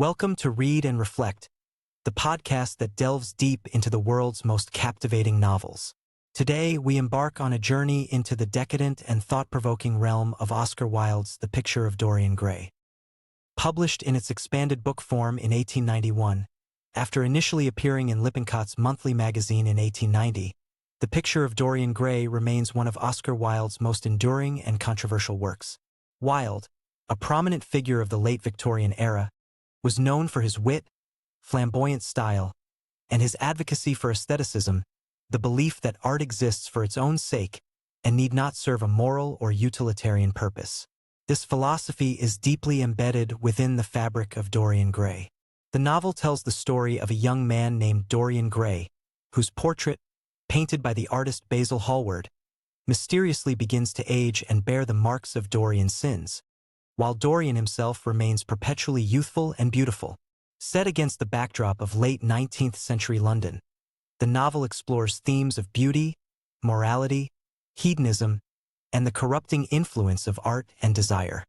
Welcome to Read and Reflect, the podcast that delves deep into the world's most captivating novels. Today, we embark on a journey into the decadent and thought-provoking realm of Oscar Wilde's The Picture of Dorian Gray. Published in its expanded book form in 1891, after initially appearing in Lippincott's monthly magazine in 1890, The Picture of Dorian Gray remains one of Oscar Wilde's most enduring and controversial works. Wilde, a prominent figure of the late Victorian era, was known for his wit, flamboyant style, and his advocacy for aestheticism, the belief that art exists for its own sake and need not serve a moral or utilitarian purpose. This philosophy is deeply embedded within the fabric of Dorian Gray. The novel tells the story of a young man named Dorian Gray, whose portrait, painted by the artist Basil Hallward, mysteriously begins to age and bear the marks of Dorian's sins, while Dorian himself remains perpetually youthful and beautiful. Set against the backdrop of late 19th century London, the novel explores themes of beauty, morality, hedonism, and the corrupting influence of art and desire.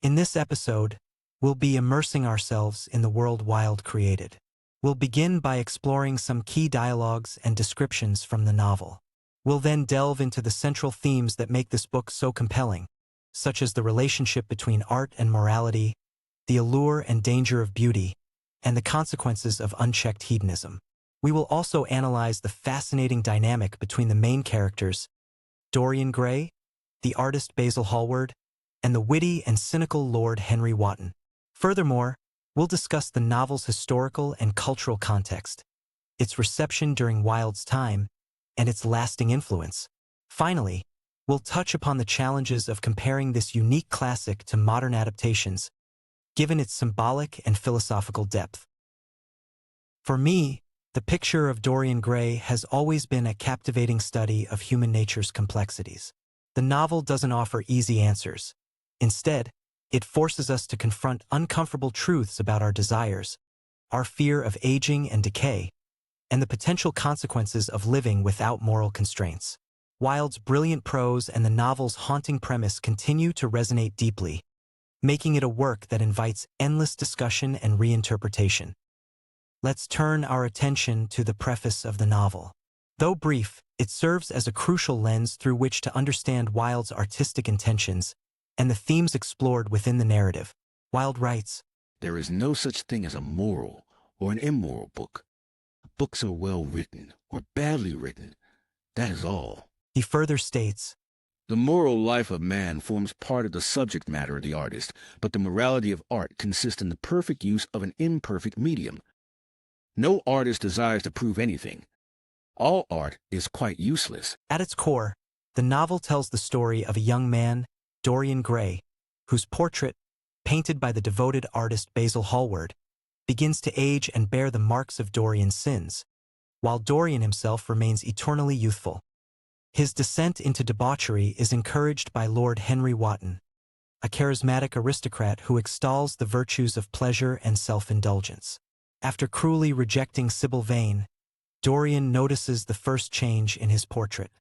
In this episode, we'll be immersing ourselves in the world Wilde created. We'll begin by exploring some key dialogues and descriptions from the novel. We'll then delve into the central themes that make this book so compelling, such as the relationship between art and morality, the allure and danger of beauty, and the consequences of unchecked hedonism. We will also analyze the fascinating dynamic between the main characters, Dorian Gray, the artist Basil Hallward, and the witty and cynical Lord Henry Wotton. Furthermore, we'll discuss the novel's historical and cultural context, its reception during Wilde's time, and its lasting influence. Finally, we'll touch upon the challenges of comparing this unique classic to modern adaptations, given its symbolic and philosophical depth. For me, The Picture of Dorian Gray has always been a captivating study of human nature's complexities. The novel doesn't offer easy answers. Instead, it forces us to confront uncomfortable truths about our desires, our fear of aging and decay, and the potential consequences of living without moral constraints. Wilde's brilliant prose and the novel's haunting premise continue to resonate deeply, making it a work that invites endless discussion and reinterpretation. Let's turn our attention to the preface of the novel. Though brief, it serves as a crucial lens through which to understand Wilde's artistic intentions and the themes explored within the narrative. Wilde writes, "There is no such thing as a moral or an immoral book. Books are well written or badly written. That is all." He further states, "The moral life of man forms part of the subject matter of the artist, but the morality of art consists in the perfect use of an imperfect medium. No artist desires to prove anything. All art is quite useless." At its core, the novel tells the story of a young man, Dorian Gray, whose portrait, painted by the devoted artist Basil Hallward, begins to age and bear the marks of Dorian's sins, while Dorian himself remains eternally youthful. His descent into debauchery is encouraged by Lord Henry Wotton, a charismatic aristocrat who extols the virtues of pleasure and self-indulgence. After cruelly rejecting Sybil Vane, Dorian notices the first change in his portrait.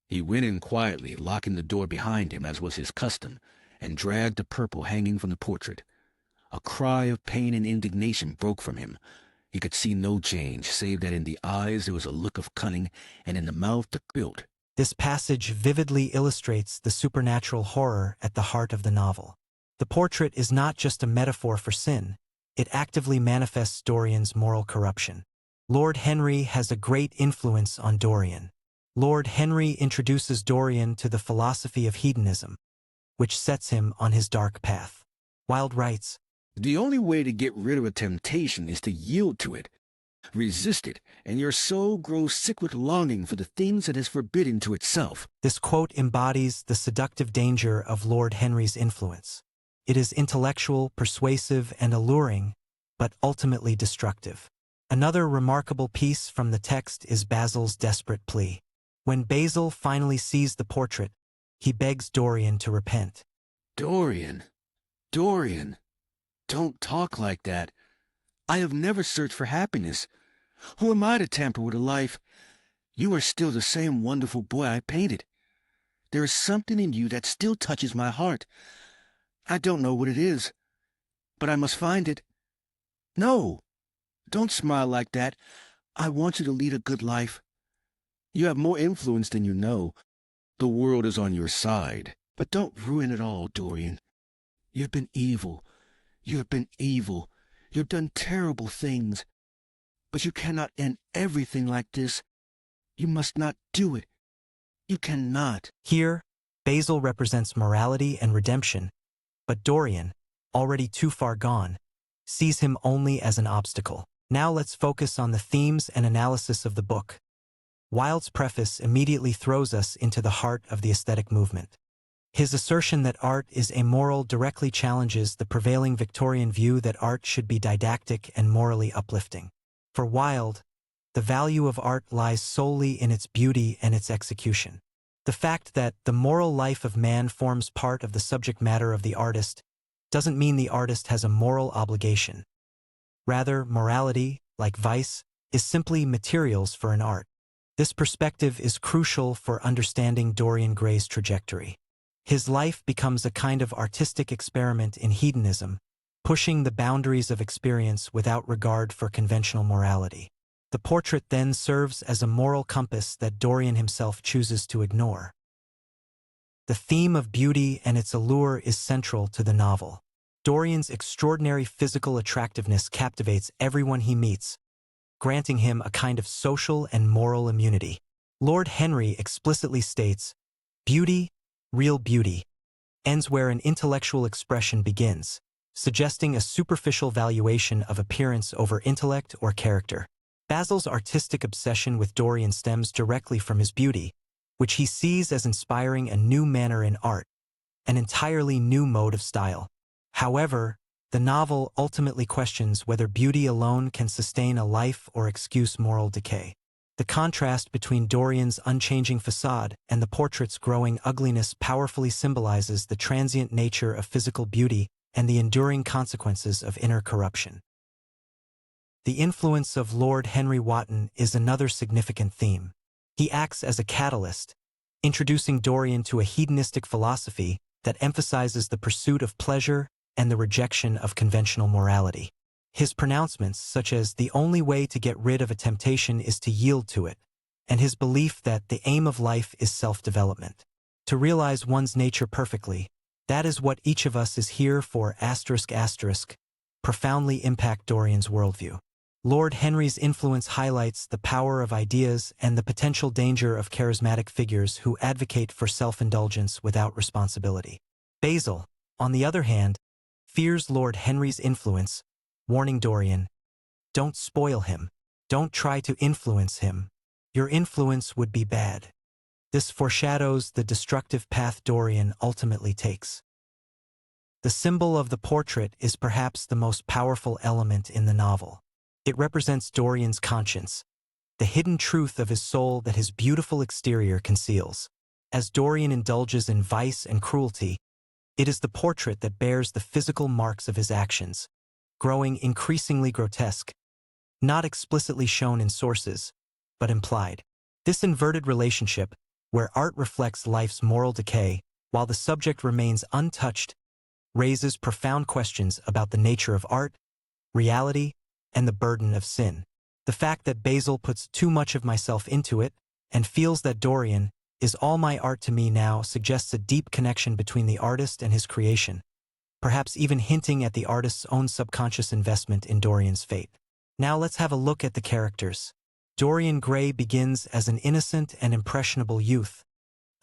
He went in quietly, locking the door behind him as was his custom, and dragged the purple hanging from the portrait. A cry of pain and indignation broke from him. He could see no change, save that in the eyes there was a look of cunning, and in the mouth the guilt. This passage vividly illustrates the supernatural horror at the heart of the novel. The portrait is not just a metaphor for sin, it actively manifests Dorian's moral corruption. Lord Henry has a great influence on Dorian. Lord Henry introduces Dorian to the philosophy of hedonism, which sets him on his dark path. Wilde writes, "The only way to get rid of a temptation is to yield to it. Resist it, and your soul grows sick with longing for the things it is forbidden to itself." This quote embodies the seductive danger of Lord Henry's influence. It is intellectual, persuasive, and alluring, but ultimately destructive. Another remarkable piece from the text is Basil's desperate plea. When Basil finally sees the portrait, he begs Dorian to repent. Dorian, don't talk like that. I have never searched for happiness. Who am I to tamper with a life? You are still the same wonderful boy I painted. There is something in you that still touches my heart. I don't know what it is, But I must find it. No, don't smile like that. I want you to lead a good life. You have more influence than you know. The world is on your side. But don't ruin it all, Dorian. You've been evil. You've been evil. You've done terrible things. But you cannot end everything like this. You must not do it. You cannot. Here, Basil represents morality and redemption, but Dorian, already too far gone, sees him only as an obstacle. Now let's focus on the themes and analysis of the book. Wilde's preface immediately throws us into the heart of the aesthetic movement. His assertion that art is amoral directly challenges the prevailing Victorian view that art should be didactic and morally uplifting. For Wilde, the value of art lies solely in its beauty and its execution. The fact that the moral life of man forms part of the subject matter of the artist doesn't mean the artist has a moral obligation. Rather, morality, like vice, is simply materials for an art. This perspective is crucial for understanding Dorian Gray's trajectory. His life becomes a kind of artistic experiment in hedonism, pushing the boundaries of experience without regard for conventional morality. The portrait then serves as a moral compass that Dorian himself chooses to ignore. The theme of beauty and its allure is central to the novel. Dorian's extraordinary physical attractiveness captivates everyone he meets, granting him a kind of social and moral immunity. Lord Henry explicitly states, "Beauty, real beauty, ends where an intellectual expression begins," suggesting a superficial valuation of appearance over intellect or character. Basil's artistic obsession with Dorian stems directly from his beauty, which he sees as inspiring a new manner in art, an entirely new mode of style. However, the novel ultimately questions whether beauty alone can sustain a life or excuse moral decay. The contrast between Dorian's unchanging facade and the portrait's growing ugliness powerfully symbolizes the transient nature of physical beauty and the enduring consequences of inner corruption. The influence of Lord Henry Wotton is another significant theme. He acts as a catalyst, introducing Dorian to a hedonistic philosophy that emphasizes the pursuit of pleasure and the rejection of conventional morality. His pronouncements, such as the only way to get rid of a temptation is to yield to it, and his belief that the aim of life is self-development. To realize one's nature perfectly, that is what each of us is here for ***, profoundly impact Dorian's worldview. Lord Henry's influence highlights the power of ideas and the potential danger of charismatic figures who advocate for self-indulgence without responsibility. Basil, on the other hand, fears Lord Henry's influence, warning Dorian, "Don't spoil him. Don't try to influence him. Your influence would be bad." This foreshadows the destructive path Dorian ultimately takes. The symbol of the portrait is perhaps the most powerful element in the novel. It represents Dorian's conscience, the hidden truth of his soul that his beautiful exterior conceals. As Dorian indulges in vice and cruelty, it is the portrait that bears the physical marks of his actions, growing increasingly grotesque, not explicitly shown in sources, but implied. This inverted relationship, where art reflects life's moral decay while the subject remains untouched, raises profound questions about the nature of art, reality, and the burden of sin. The fact that Basil puts too much of myself into it and feels that Dorian is all my art to me now suggests a deep connection between the artist and his creation, perhaps even hinting at the artist's own subconscious investment in Dorian's fate. Now let's have a look at the characters. Dorian Gray begins as an innocent and impressionable youth,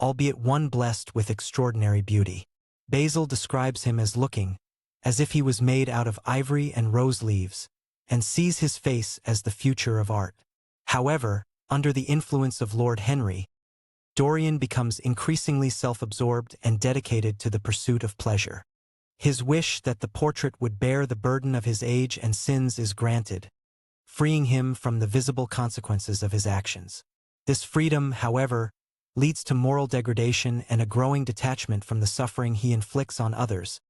albeit one blessed with extraordinary beauty. Basil describes him as looking as if he was made out of ivory and rose leaves, and sees his face as the future of art. However, under the influence of Lord Henry, Dorian becomes increasingly self-absorbed and dedicated to the pursuit of pleasure. His wish that the portrait would bear the burden of his age and sins is granted, freeing him from the visible consequences of his actions. This freedom, however, leads to moral degradation and a growing detachment from the suffering he inflicts on others,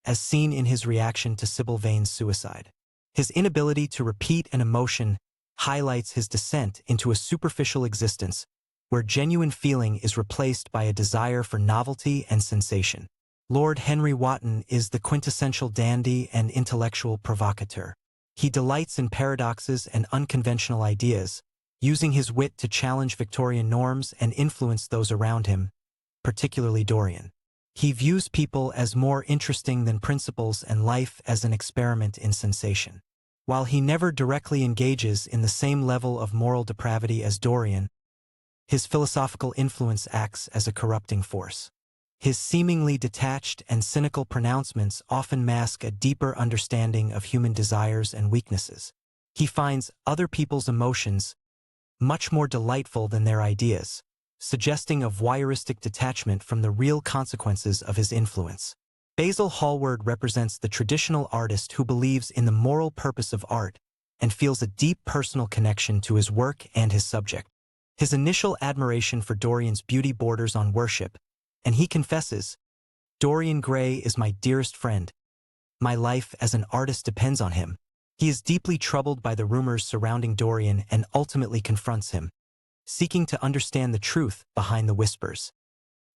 as seen in his reaction to Sybil Vane's suicide. His inability to repeat an emotion highlights his descent into a superficial existence, where genuine feeling is replaced by a desire for novelty and sensation. Lord Henry Wotton is the quintessential dandy and intellectual provocateur. He delights in paradoxes and unconventional ideas, using his wit to challenge Victorian norms and influence those around him, particularly Dorian. He views people as more interesting than principles and life as an experiment in sensation. While he never directly engages in the same level of moral depravity as Dorian, his philosophical influence acts as a corrupting force. His seemingly detached and cynical pronouncements often mask a deeper understanding of human desires and weaknesses. He finds other people's emotions much more delightful than their ideas, suggesting a voyeuristic detachment from the real consequences of his influence. Basil Hallward represents the traditional artist who believes in the moral purpose of art and feels a deep personal connection to his work and his subject. His initial admiration for Dorian's beauty borders on worship, and he confesses, "Dorian Gray is my dearest friend. My life as an artist depends on him." He is deeply troubled by the rumors surrounding Dorian and ultimately confronts him, seeking to understand the truth behind the whispers.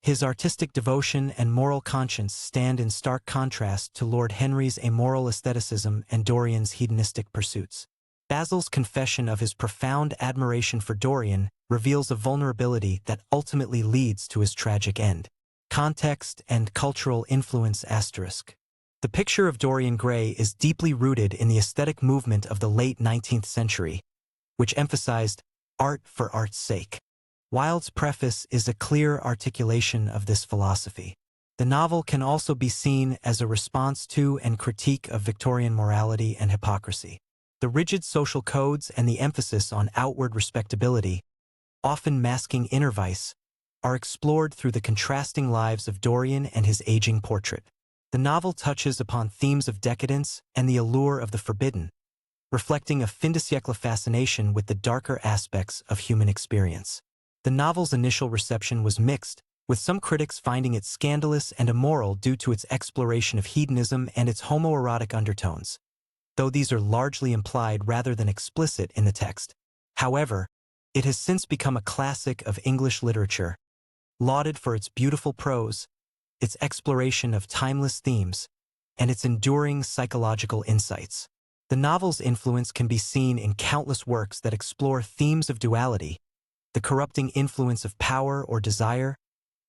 His artistic devotion and moral conscience stand in stark contrast to Lord Henry's amoral aestheticism and Dorian's hedonistic pursuits. Basil's confession of his profound admiration for Dorian reveals a vulnerability that ultimately leads to his tragic end. Context and cultural influence *. The picture of Dorian Gray is deeply rooted in the aesthetic movement of the late 19th century, which emphasized art for art's sake. Wilde's preface is a clear articulation of this philosophy. The novel can also be seen as a response to and critique of Victorian morality and hypocrisy. The rigid social codes and the emphasis on outward respectability, often masking inner vice, are explored through the contrasting lives of Dorian and his aging portrait. The novel touches upon themes of decadence and the allure of the forbidden, reflecting a fin de siècle fascination with the darker aspects of human experience. The novel's initial reception was mixed, with some critics finding it scandalous and immoral due to its exploration of hedonism and its homoerotic undertones, though these are largely implied rather than explicit in the text. However, it has since become a classic of English literature, lauded for its beautiful prose, its exploration of timeless themes, and its enduring psychological insights. The novel's influence can be seen in countless works that explore themes of duality, the corrupting influence of power or desire,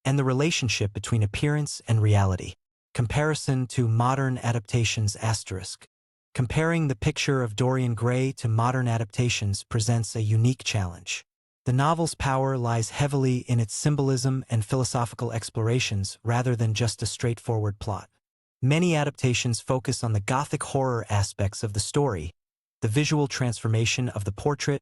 and the relationship between appearance and reality. Comparison to modern adaptations *. Comparing the picture of Dorian Gray to modern adaptations presents a unique challenge. The novel's power lies heavily in its symbolism and philosophical explorations rather than just a straightforward plot. Many adaptations focus on the Gothic horror aspects of the story, the visual transformation of the portrait,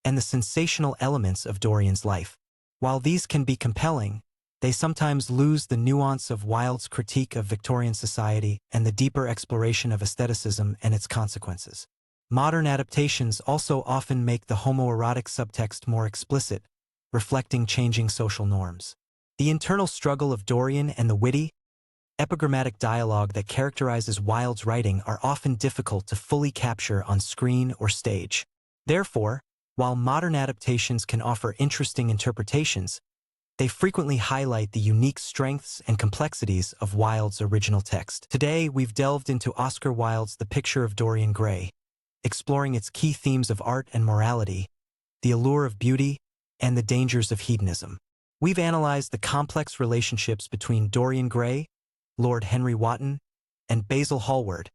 and the sensational elements of Dorian's life. While these can be compelling, they sometimes lose the nuance of Wilde's critique of Victorian society and the deeper exploration of aestheticism and its consequences. Modern adaptations also often make the homoerotic subtext more explicit, reflecting changing social norms. The internal struggle of Dorian and the witty, epigrammatic dialogue that characterizes Wilde's writing are often difficult to fully capture on screen or stage. Therefore, while modern adaptations can offer interesting interpretations, they frequently highlight the unique strengths and complexities of Wilde's original text. Today, we've delved into Oscar Wilde's The Picture of Dorian Gray, exploring its key themes of art and morality, the allure of beauty, and the dangers of hedonism. We've analyzed the complex relationships between Dorian Gray, Lord Henry Wotton, and Basil Hallward,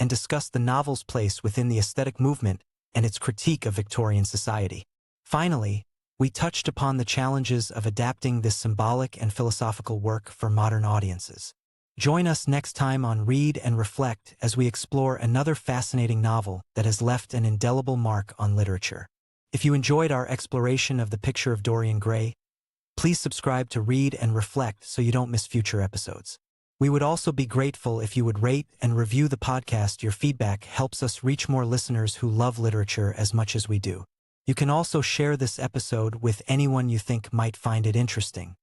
and discussed the novel's place within the aesthetic movement and its critique of Victorian society. Finally, we touched upon the challenges of adapting this symbolic and philosophical work for modern audiences. Join us next time on Read and Reflect as we explore another fascinating novel that has left an indelible mark on literature. If you enjoyed our exploration of The Picture of Dorian Gray, please subscribe to Read and Reflect so you don't miss future episodes. We would also be grateful if you would rate and review the podcast. Your feedback helps us reach more listeners who love literature as much as we do. You can also share this episode with anyone you think might find it interesting.